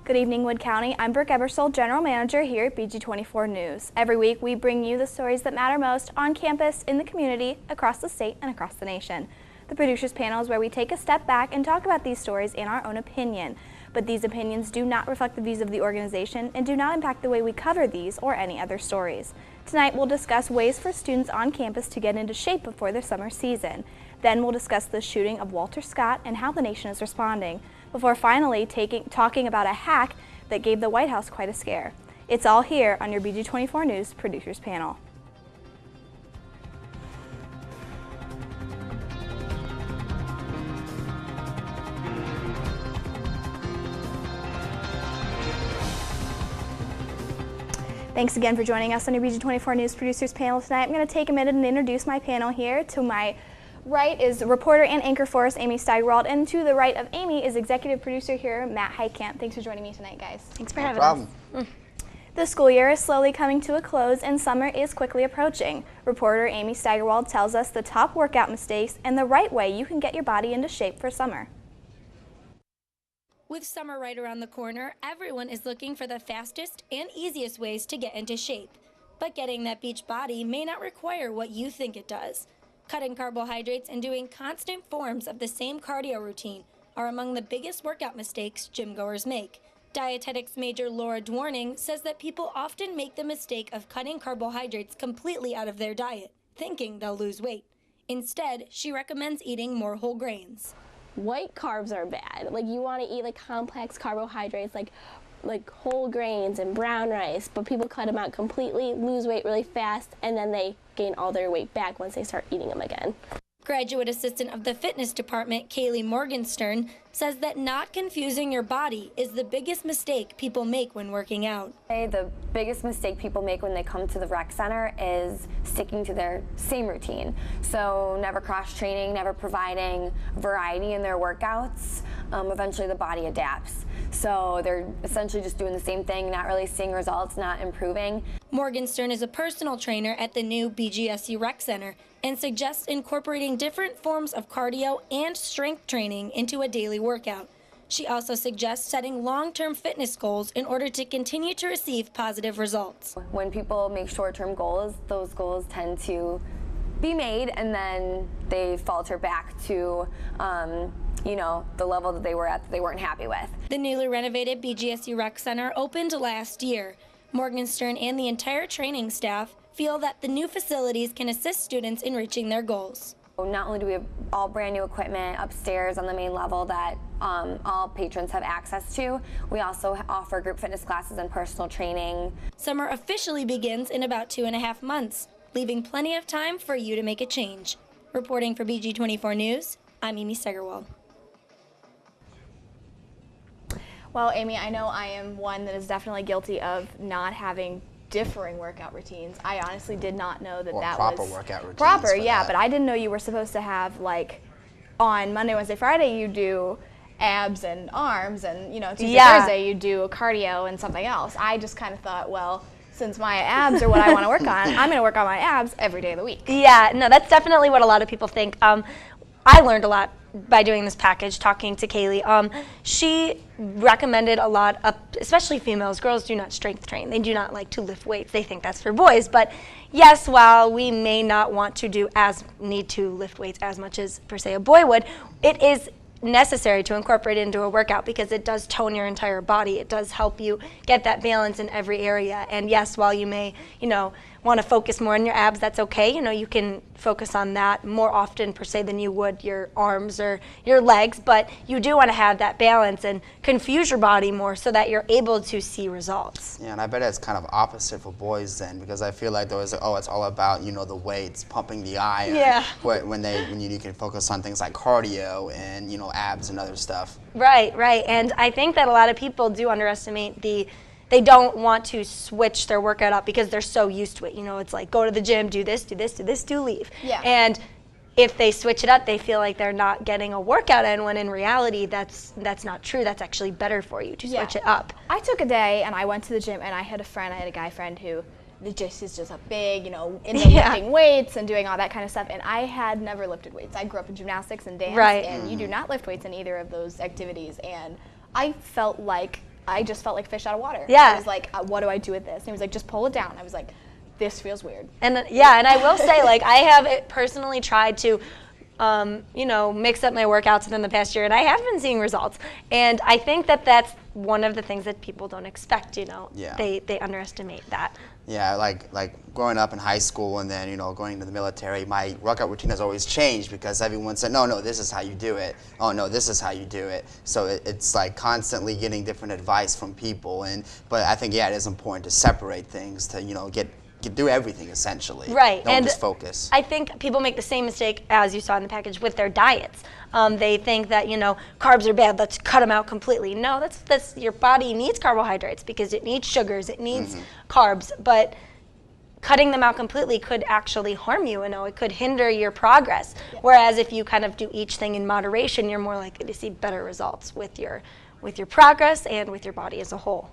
Good evening, Wood County. I'm Brooke Ebersole, General Manager here at BG24 News. Every week, we bring you the stories that matter most on campus, in the community, across the state, and across the nation. The Producers Panel is where we take a step back and talk about these stories in our own opinion. But these opinions do not reflect the views of the organization and do not impact the way we cover these or any other stories. Tonight, we'll discuss ways for students on campus to get into shape before their summer season. Then we'll discuss the shooting of Walter Scott and how the nation is responding, before finally talking about a hack that gave the White House quite a scare. It's all here on your BG24 News Producers Panel. Thanks again for joining us on your BG24 News Producers Panel tonight. I'm going to take a minute and introduce my panel here. To my right is reporter and anchor for us, Amy Steigerwald, and to the right of Amy is executive producer here, Matt Heitkamp. Thanks for joining me tonight, guys. Thanks for having us. The school year is slowly coming to a close and summer is quickly approaching. Reporter Amy Steigerwald tells us the top workout mistakes and the right way you can get your body into shape for summer. With summer right around the corner, everyone is looking for the fastest and easiest ways to get into shape. But getting that beach body may not require what you think it does. Cutting carbohydrates and doing constant forms of the same cardio routine are among the biggest workout mistakes gym goers make. Dietetics major Laura Dwarning says that people often make the mistake of cutting carbohydrates completely out of their diet, thinking they'll lose weight. Instead, she recommends eating more whole grains. White carbs are bad. Like, you want to eat like complex carbohydrates like whole grains and brown rice, but people cut them out completely, lose weight really fast, and then they gain all their weight back once they start eating them again. Graduate assistant of the fitness department, Kaylee Morgenstern, says that not confusing your body is the biggest mistake people make when working out. The biggest mistake people make when they come to the rec center is sticking to their same routine. So never cross-training, never providing variety in their workouts. Eventually the body adapts. So they're essentially just doing the same thing, not really seeing results, not improving. Morgenstern is a personal trainer at the new BGSU Rec Center and suggests incorporating different forms of cardio and strength training into a daily workout. She also suggests setting long-term fitness goals in order to continue to receive positive results. When people make short-term goals, those goals tend to be made and then they falter back to the level that they were at that they weren't happy with. The newly renovated BGSU Rec Center opened last year. Morgenstern and the entire training staff feel that the new facilities can assist students in reaching their goals. Not only do we have all brand new equipment upstairs on the main level that all patrons have access to, we also offer group fitness classes and personal training. Summer officially begins in about 2.5 months, leaving plenty of time for you to make a change. Reporting for BG24 News, I'm Amy Steigerwald. Well, Amy, I know I am one that is definitely guilty of not having differing workout routines. I honestly did not know that that proper was workout routines. Proper, yeah, but I didn't know you were supposed to have, like, on Monday, Wednesday, Friday you do abs and arms, and Tuesday, Thursday you do cardio and something else. I just kind of thought, well, since my abs are what I want to work on, I'm going to work on my abs every day of the week. Yeah, no, that's definitely what a lot of people think. I learned a lot by doing this package, talking to Kaylee. She recommended a lot of, especially females, girls do not strength train. They do not like to lift weights. They think that's for boys. But yes, while we may not want to need to lift weights as much as, per se, a boy would, it is necessary to incorporate it into a workout because it does tone your entire body. It does help you get that balance in every area. And yes, while you may, want to focus more on your abs, that's okay. You can focus on that more often, per se, than you would your arms or your legs. But you do want to have that balance and confuse your body more so that you're able to see results. Yeah, and I bet it's kind of opposite for boys then, because I feel like there was, it's all about, the weights, pumping the iron. Yeah. When you can focus on things like cardio and, abs and other stuff. Right. And I think that a lot of people do underestimate they don't want to switch their workout up because they're so used to it. It's like, go to the gym, do this, leave. Yeah. And if they switch it up, they feel like they're not getting a workout in, when in reality, that's not true. That's actually better for you to switch it up. I took a day and I went to the gym and I had a guy friend who is just a big, into lifting weights and doing all that kind of stuff. And I had never lifted weights. I grew up in gymnastics and dance, and you do not lift weights in either of those activities. And I felt like I just felt like fish out of water. Yeah. I was like, what do I do with this? And he was like, just pull it down. I was like, this feels weird. And yeah, and I will say, like, I have personally tried to, you know, mix up my workouts within the past year, and I have been seeing results. And I think that that's one of the things that people don't expect, you know. Yeah. They underestimate that. Yeah, like growing up in high school and then, you know, going into the military, my workout routine has always changed because everyone said, no, this is how you do it. Oh, no, this is how you do it. So it's like constantly getting different advice from people. But I think, yeah, it is important to separate things to, you know, do everything essentially. Right. Don't and just focus. I think people make the same mistake, as you saw in the package, with their diets. They think that, you know, carbs are bad, let's cut them out completely. No, that's your body needs carbohydrates because it needs sugars, it needs carbs, but cutting them out completely could actually harm you, you know, it could hinder your progress. Yeah. Whereas if you kind of do each thing in moderation, you're more likely to see better results with your progress and with your body as a whole.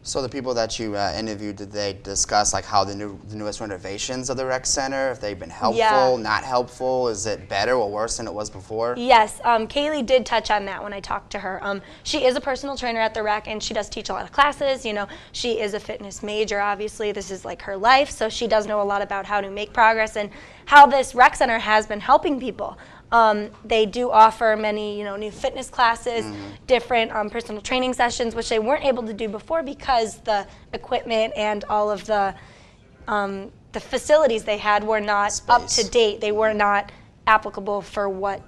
So the people that you interviewed, did they discuss like how the newest renovations of the rec center, if they've been helpful, not helpful, is it better or worse than it was before? Yes, Kaylee did touch on that when I talked to her. She is a personal trainer at the rec, and she does teach a lot of classes. You know, she is a fitness major, obviously. This is like her life, so she does know a lot about how to make progress and how this rec center has been helping people. They do offer many, you know, new fitness classes, different personal training sessions, which they weren't able to do before because the equipment and all of the facilities they had were not up to date. They were not applicable for what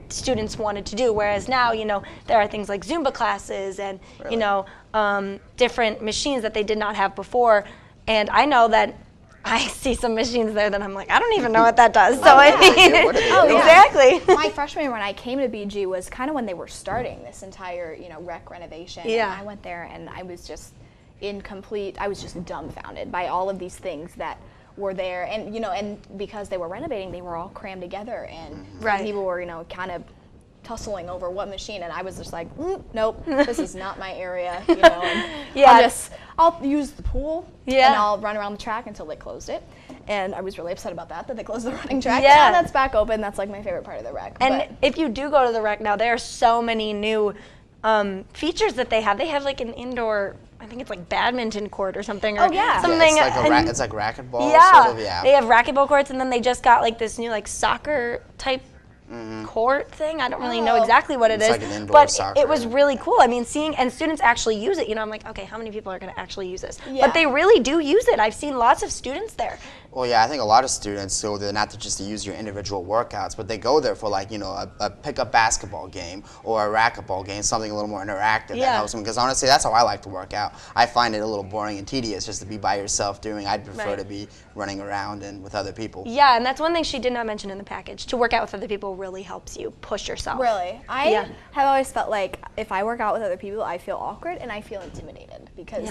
students wanted to do. Whereas now, you know, there are things like Zumba classes and, you know, different machines that they did not have before. And I know that I see some machines there that I'm like, I don't even know what that does. So I mean, exactly. My freshman year when I came to BG was kind of when they were starting this entire, you know, rec renovation. Yeah. And I went there and I was just I was just dumbfounded by all of these things that were there. And, you know, and because they were renovating, they were all crammed together and people were, you know, kind of tussling over what machine, and I was just like, nope, this is not my area, you know. And I'll use the pool and I'll run around the track until they closed it. And I was really upset about that they closed the running track. Yeah. Now that's back open. That's like my favorite part of the rec. And if you do go to the rec now, there are so many new features that they have. They have like an indoor, I think it's like badminton court or something. Or something. Yeah, it's like racquetball. Yeah, sort of, yeah. They have racquetball courts, and then they just got like this new like soccer type court thing. I don't really know exactly what it is, like an indoor but soccer. it was really cool. I mean, seeing and students actually use it. You know, I'm like, okay, how many people are going to actually use this? Yeah. But they really do use it. I've seen lots of students there. Well, yeah, I think a lot of students go there not just to use your individual workouts, but they go there for like, you know, a pickup basketball game or a racquetball game, something a little more interactive that helps them. Because honestly, that's how I like to work out. I find it a little boring and tedious just to be by yourself doing. I'd prefer to be running around and with other people. Yeah, and that's one thing she did not mention in the package. To work out with other people really helps you push yourself. Really? I have always felt like if I work out with other people, I feel awkward and I feel intimidated because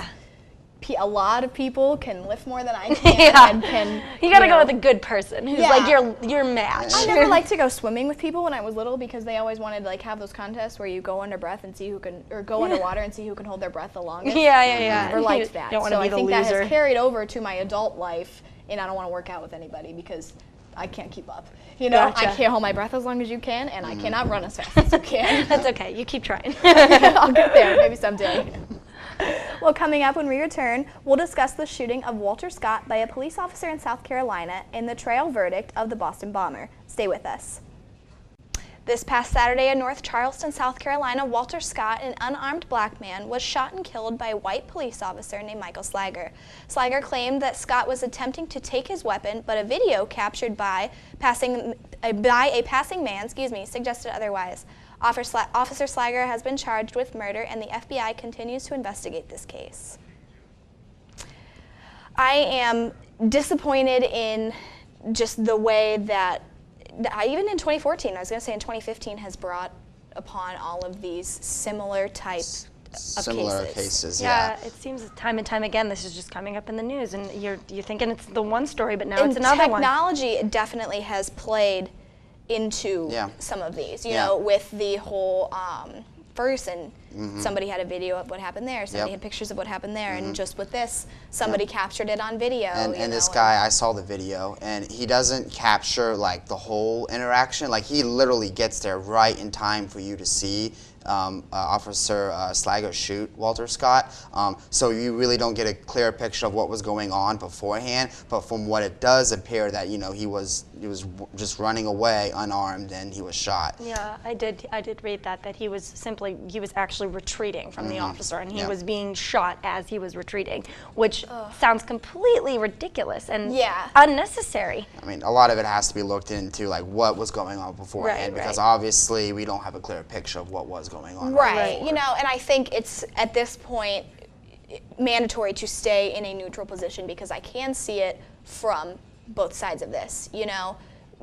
a lot of people can lift more than I can. And can, you gotta go with a good person who's like your match. I never liked to go swimming with people when I was little because they always wanted to like have those contests where you go under breath and see who can, or go underwater and see who can hold their breath the longest. Yeah. Never liked that. Don't so be I the think loser. that has carried over to my adult life, and I don't want to work out with anybody because I can't keep up. You know, I can't hold my breath as long as you can, and I cannot run as fast as you can. That's okay. You keep trying. I'll get there, maybe someday. Well, coming up when we return, we'll discuss the shooting of Walter Scott by a police officer in South Carolina and the trial verdict of the Boston bomber. Stay with us. This past Saturday in North Charleston, South Carolina, Walter Scott, an unarmed black man, was shot and killed by a white police officer named Michael Slager. Slager claimed that Scott was attempting to take his weapon, but a video captured by a passing man, suggested otherwise. Officer Slager has been charged with murder, and the FBI continues to investigate this case. I am disappointed in just the way that, even in 2014, I was going to say in 2015, has brought upon all of these similar types of cases. Yeah, it seems time and time again this is just coming up in the news, and you're thinking it's the one story, but now it's another one. Technology definitely has played into some of these, you know, with the whole Ferguson somebody had a video of what happened there, somebody had pictures of what happened there, and just with this, somebody captured it on video. And this guy, I saw the video, and he doesn't capture like the whole interaction. Like he literally gets there right in time for you to see Officer Slago shoot Walter Scott. So you really don't get a clear picture of what was going on beforehand. But from what it does appear that he was just running away unarmed and he was shot. Yeah, I did read that he was actually retreating from the officer, and he was being shot as he was retreating, which sounds completely ridiculous and unnecessary. I mean, a lot of it has to be looked into, like what was going on beforehand, because obviously we don't have a clear picture of what was going on. Right. And I think it's at this point mandatory to stay in a neutral position, because I can see it from both sides of this.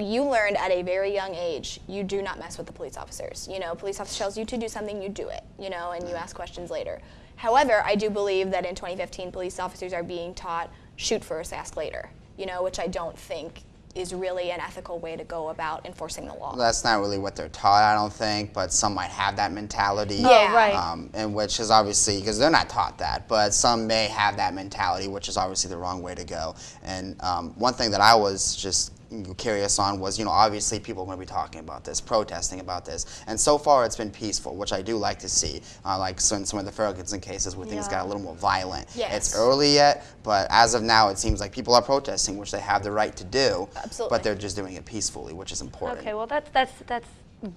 You learned at a very young age, you do not mess with the police officers. Police officer tells you to do something, you do it, and you ask questions later. However, I do believe that in 2015, police officers are being taught shoot first, ask later, which I don't think is really an ethical way to go about enforcing the law. That's not really what they're taught, I don't think, but some might have that mentality. Yeah. Right. And which is obviously, because they're not taught that, but some may have that mentality, which is obviously the wrong way to go. And one thing that I was just curious on was, obviously people are going to be talking about this, protesting about this, and so far it's been peaceful, which I do like to see, like in some of the Ferguson cases where things got a little more violent. Yes. It's early yet, but as of now it seems like people are protesting, which they have the right to do. Absolutely. But they're just doing it peacefully, which is important. Okay, well that's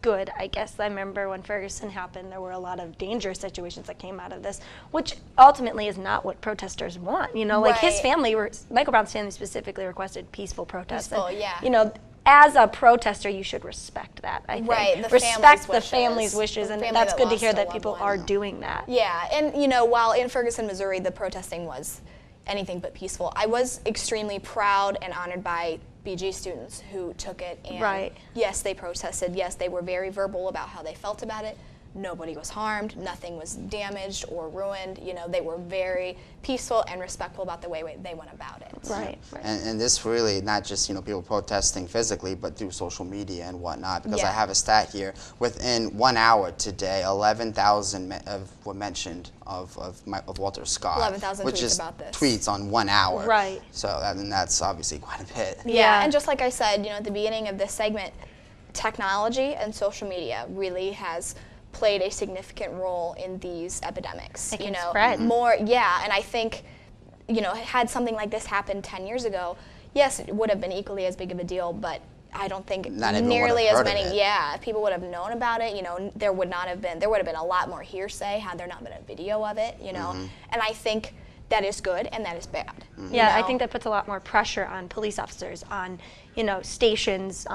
good, I guess. I remember when Ferguson happened, there were a lot of dangerous situations that came out of this, which ultimately is not what protesters want. Like his family, Michael Brown's family specifically requested peaceful protests. Peaceful, and, as a protester, you should respect that, I think. Right, respect the family's wishes, and family that's that good to lost hear a that loved people one. are doing that. Yeah, and while in Ferguson, Missouri, the protesting was anything but peaceful, I was extremely proud and honored by BG students who took it, and yes, they protested, yes, they were very verbal about how they felt about it. Nobody was harmed, nothing was damaged or ruined. They were very peaceful and respectful about the way they went about it. Right. And this really, not just people protesting physically, but through social media and whatnot. Because I have a stat here: within 1 hour today, 11,000 were mentioned of Walter Scott. 11,000 which tweets is about this. tweets on 1 hour. Right. So that's obviously quite a bit. Yeah, and just like I said, at the beginning of this segment, technology and social media really has played a significant role in these epidemics. It can spread. More, and I think, had something like this happened 10 years ago, yes, it would have been equally as big of a deal, but I don't think nearly as many. People would have known about it. There would have been a lot more hearsay had there not been a video of it. And I think that is good and that is bad. Yeah, I think that puts a lot more pressure on police officers, on stations,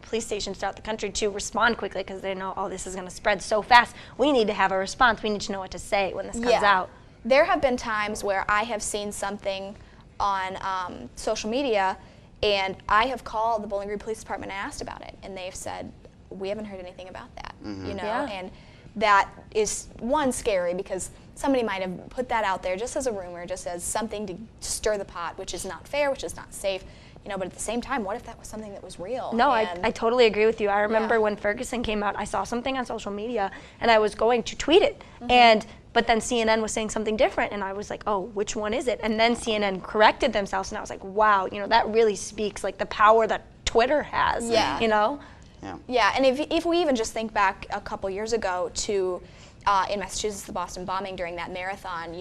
police stations throughout the country to respond quickly, because they know, oh, this is going to spread so fast. We need to have a response. We need to know what to say when this comes out. There have been times where I have seen something on social media, and I have called the Bowling Green Police Department and asked about it, and they've said, we haven't heard anything about that. And that is, one, scary, because somebody might have put that out there just as a rumor, just as something to stir the pot, which is not fair, which is not safe. But at the same time, what if that was something that was real? No, I totally agree with you. I remember when Ferguson came out, I saw something on social media, and I was going to tweet it, but then CNN was saying something different, and I was like, oh, which one is it? And then CNN corrected themselves, and I was like, wow, that really speaks like the power that Twitter has. Yeah. Yeah, and if we even just think back a couple years ago to in Massachusetts, the Boston bombing during that marathon,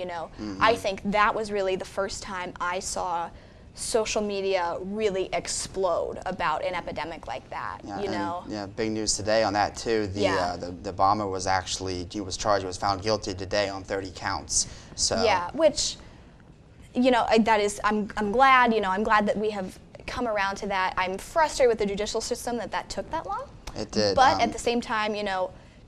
I think that was really the first time I saw social media really explode about an epidemic like that. Yeah, big news today on that too. The bomber was actually, he was charged, he was found guilty today on 30 counts. So which that is, I'm glad, I'm glad that we have come around to that. I'm frustrated with the judicial system that took that long. It did. But at the same time,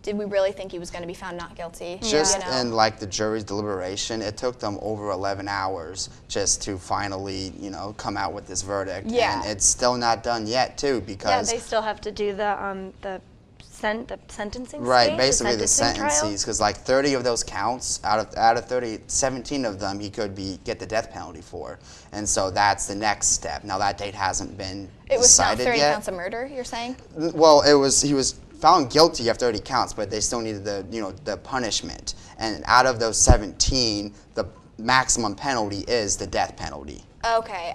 did we really think he was going to be found not guilty? Just in like the jury's deliberation, it took them over 11 hours just to finally, come out with this verdict. Yeah. And it's still not done yet too, because they still have to do the sentencing. Right, basically the sentencing sentences, because like 30 of those counts, out of 30, 17 of them he could get the death penalty for, and so that's the next step. Now that date hasn't been It was not decided 30 yet. counts of murder, you're saying? Well, he was found guilty of 30 counts, but they still needed the punishment. And out of those 17, the maximum penalty is the death penalty. Okay,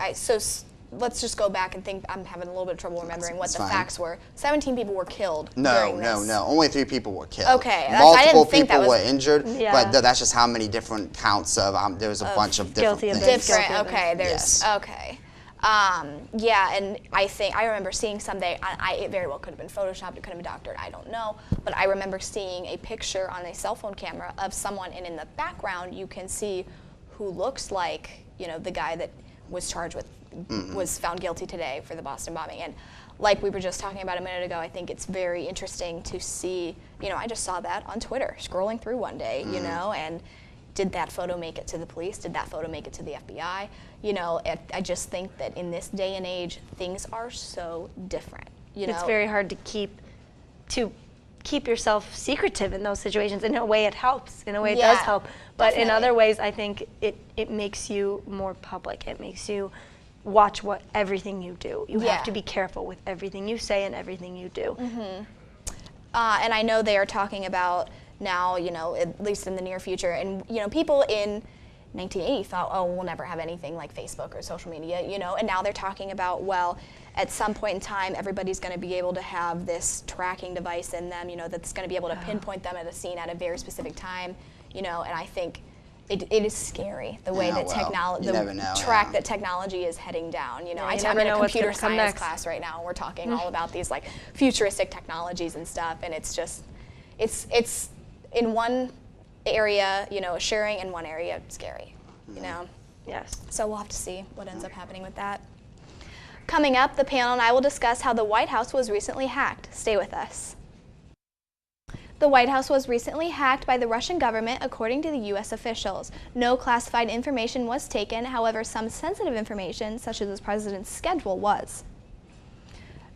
let's just go back and think. I'm having a little bit of trouble remembering what the facts were. 17 people were killed during this. No. Only 3 people were killed. Okay, multiple I didn't think people that was, were injured, Yeah. but that's just how many different counts of. There was a bunch of different guilty of things. different. Okay, there's Yes. okay. Yeah, and I remember seeing someday. It very well could have been photoshopped. It could have been doctored. I don't know. But I remember seeing a picture on a cell phone camera of someone, and in the background you can see who looks like the guy that was charged with was found guilty today for the Boston bombing. And like we were just talking about a minute ago, I think it's very interesting to see. I just saw that on Twitter, scrolling through one day. And did that photo make it to the police? Did that photo make it to the FBI? I just think that in this day and age, things are so different. It's very hard to keep yourself secretive in those situations. In a way, it helps. In a way, it does help. But in other ways, I think it makes you more public. It makes you watch everything you do. You have to be careful with everything you say and everything you do. Mm-hmm. And I know they are talking about now, at least in the near future, and people in 1980 thought, oh, we'll never have anything like Facebook or social media, and now they're talking about, well, at some point in time, everybody's going to be able to have this tracking device in them, that's going to be able to pinpoint them at a scene at a very specific time, and I think it is scary the way that that technology is heading down. I'm in a computer science class right now, and we're talking all about these like futuristic technologies and stuff, and it's just, it's in one area, assuring, in one area, scary, Yes. So we'll have to see what ends up happening with that. Coming up, the panel and I will discuss how the White House was recently hacked. Stay with us. The White House was recently hacked by the Russian government, according to the U.S. officials. No classified information was taken, however, some sensitive information, such as the president's schedule, was.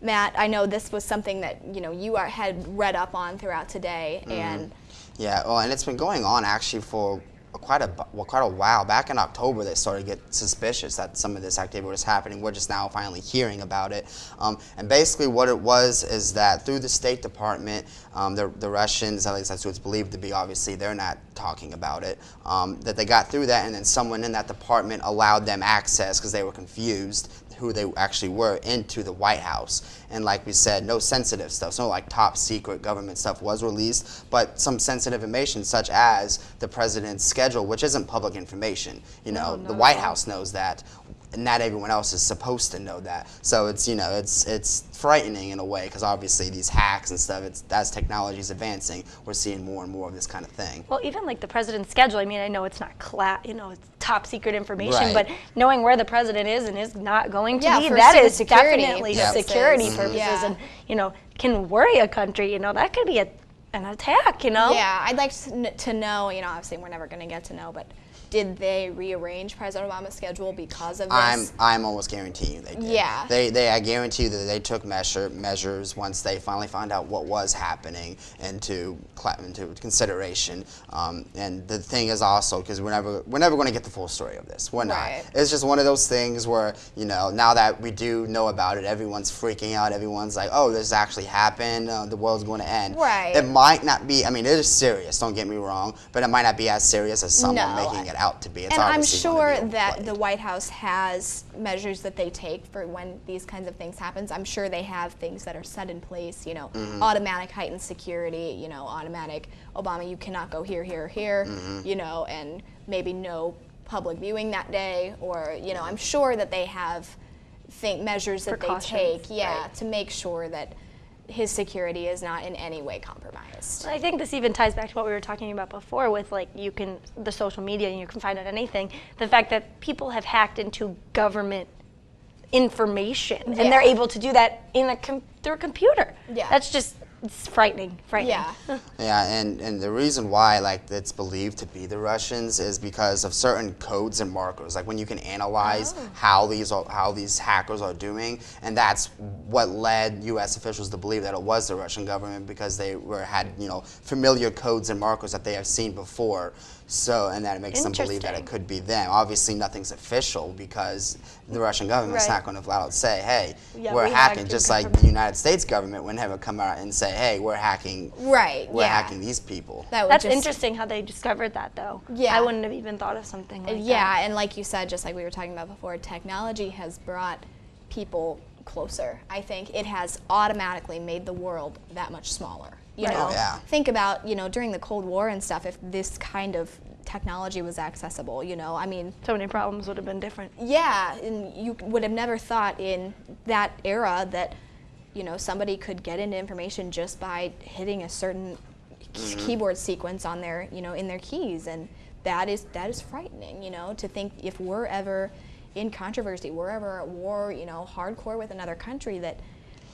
Matt, I know this was something that you had read up on throughout today, and yeah, well, and it's been going on actually for quite a while. Back in October, they started to get suspicious that some of this activity was happening. We're just now finally hearing about it. And basically what it was is that through the State Department, the Russians, at least that's what it's believed to be, obviously they're not talking about it, that they got through that, and then someone in that department allowed them access because they were confused who they actually were into the White House. And like we said, no sensitive stuff, so like top secret government stuff was released, but some sensitive information such as the president's schedule, which isn't public information. The White House knows that, and not everyone else is supposed to know that. So it's it's frightening in a way, because obviously these hacks and stuff, as technology is advancing, we're seeing more and more of this kind of thing. Well, even like the president's schedule, I mean, I know it's not it's top secret information, Right. but knowing where the president is and is not going to be, for that is security definitely purposes. security purposes, Yeah. and can worry a country. That could be an attack. Yeah, I'd like to know. Obviously we're never going to get to know, but did they rearrange President Obama's schedule because of this? I'm almost guaranteeing they did. Yeah. I guarantee you that they took measures once they finally found out what was happening into consideration. And the thing is also, because we're never going to get the full story of this. We're not. Right. It's just one of those things where now that we do know about it, everyone's freaking out. Everyone's like, oh, this actually happened. The world's going to end. Right. It might not be. I mean, it is serious. Don't get me wrong, but it might not be as serious as someone making it out to be. It's and I'm obviously sure gonna be that overplayed. the White House has measures that they take for when these kinds of things happen. I'm sure they have things that are set in place, automatic heightened security, automatic Obama, you cannot go here, here, here, and maybe no public viewing that day, or, I'm sure that they have measures that they take, right. to make sure that his security is not in any way compromised. I think this even ties back to what we were talking about before with the social media, and you can find out anything. The fact that people have hacked into government information, and they're able to do that through a computer. Yeah. That's just, it's frightening. Yeah. Yeah, and the reason why it's believed to be the Russians is because of certain codes and markers, like when you can analyze how these hackers are doing, and that's what led U.S. officials to believe that it was the Russian government, because they had familiar codes and markers that they have seen before. So, and that makes them believe that it could be them. Obviously, nothing's official because the Russian government's not going to flat out say, hey, we're hacking, just like the United States government would never come out and say, said, hey, we're hacking. Right. We're yeah. hacking these people. That would That's just, interesting how they discovered that, though. Yeah. I wouldn't have even thought of something like that. Yeah, and like you said, just like we were talking about before, technology has brought people closer. I think it has automatically made the world that much smaller. You know, Oh, yeah. think about, during the Cold War and stuff, if this kind of technology was accessible, I mean, So many problems would have been different. yeah, and you would have never thought in that era that, somebody could get into information just by hitting a certain keyboard sequence on their, in their keys, and that is frightening, to think if we're ever in controversy, we're ever at war, hardcore with another country,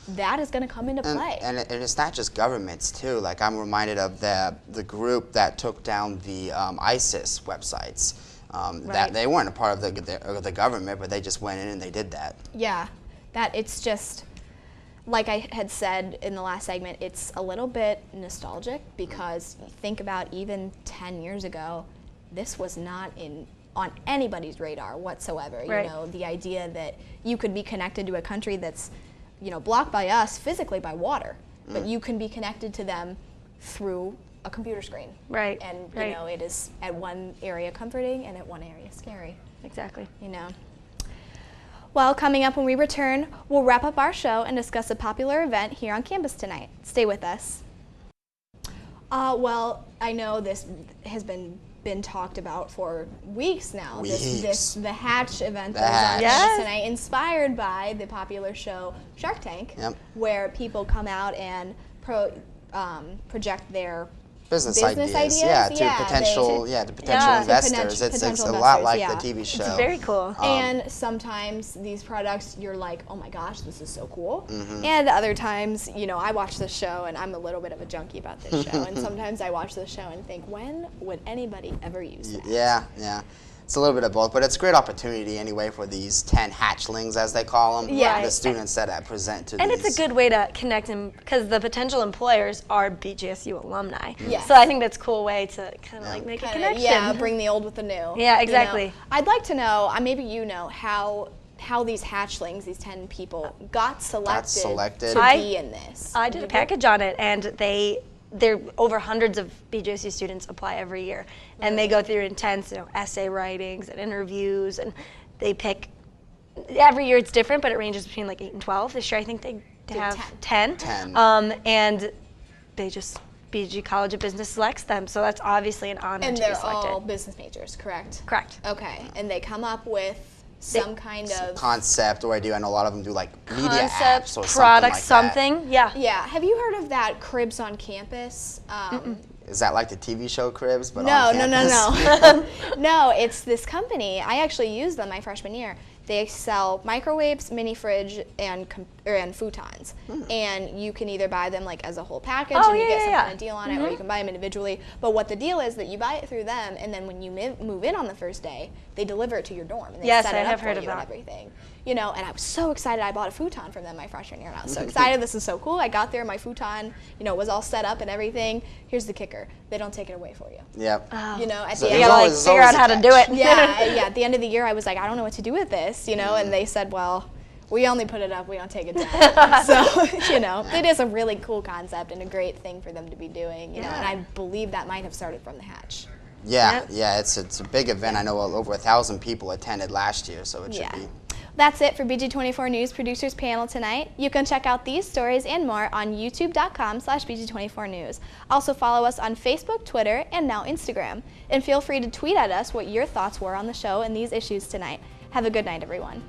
that is going to come into play. And it's not just governments too. Like I'm reminded of the group that took down the ISIS websites. That they weren't a part of the government, but they just went in and they did that. Yeah, that it's just, like I had said in the last segment, it's a little bit nostalgic because think about even 10 years ago, this was not on anybody's radar whatsoever. Right. The idea that you could be connected to a country that's, blocked by us physically by water, but you can be connected to them through a computer screen. Right. And, right. it is at one area comforting and at one area scary. Exactly. Well, coming up when we return, we'll wrap up our show and discuss a popular event here on campus tonight. Stay with us. Well, I know this has been talked about for weeks now. The Hatch event that was on Yes. campus tonight, inspired by the popular show Shark Tank, where people come out and project their Business ideas, to potential investors. It's a lot like the TV show. It's very cool. And sometimes these products, you're like, oh my gosh, this is so cool. And other times, I watch this show and I'm a little bit of a junkie about this show. And sometimes I watch this show and think, when would anybody ever use that? Yeah. It's a little bit of both, but it's a great opportunity anyway for these 10 hatchlings, as they call them, Yeah. the students that present to And these. it's a good way to connect them because the potential employers are BGSU alumni. Yes. So I think that's a cool way to kind of like make a connection. Yeah, bring the old with the new. Yeah, exactly. I'd like to know, maybe how these hatchlings, these 10 people, got selected to be in this. I did a package on it, and there over hundreds of BGSU students apply every year, and they go through intense essay writings and interviews, and they pick. Every year it's different, but it ranges between like 8 and 12. This year I think they have 10. And BG College of Business selects them, so that's obviously an honor And to be they're selected. all business majors, correct? Correct. Okay, and they come up with some kind of concept or idea. I know a lot of them do like media Concept, apps or product, something like yeah. Yeah, have you heard of that Cribs on Campus? that. Is that like the TV show Cribs, but No, on no, campus? no. No, it's this company. I actually used them my freshman year. They sell microwaves, mini fridge, and futons. And you can either buy them like as a whole package and you get some kind of deal on it, or you can buy them individually. But what the deal is that you buy it through them, and then when you move in on the first day, they deliver it to your dorm and they Yes, set I it up have for heard you of and that. everything. And I was so excited. I bought a futon from them my freshman year, and I was so excited. This is so cool. I got there, my futon, was all set up and everything. Here's the kicker: they don't take it away for you. Yep. At So the there's end. You gotta always- figure out how to do it. Yeah, at the end of the year, I was like, I don't know what to do with this, and they said, well, we only put it up, we don't take it down. So, it is a really cool concept and a great thing for them to be doing, and I believe that might have started from the Hatch. Yeah, it's a big event. I know over 1,000 people attended last year, so it should be. That's it for BG24 News Producers Panel tonight. You can check out these stories and more on youtube.com/BG24News. Also follow us on Facebook, Twitter, and now Instagram. And feel free to tweet at us what your thoughts were on the show and these issues tonight. Have a good night, everyone.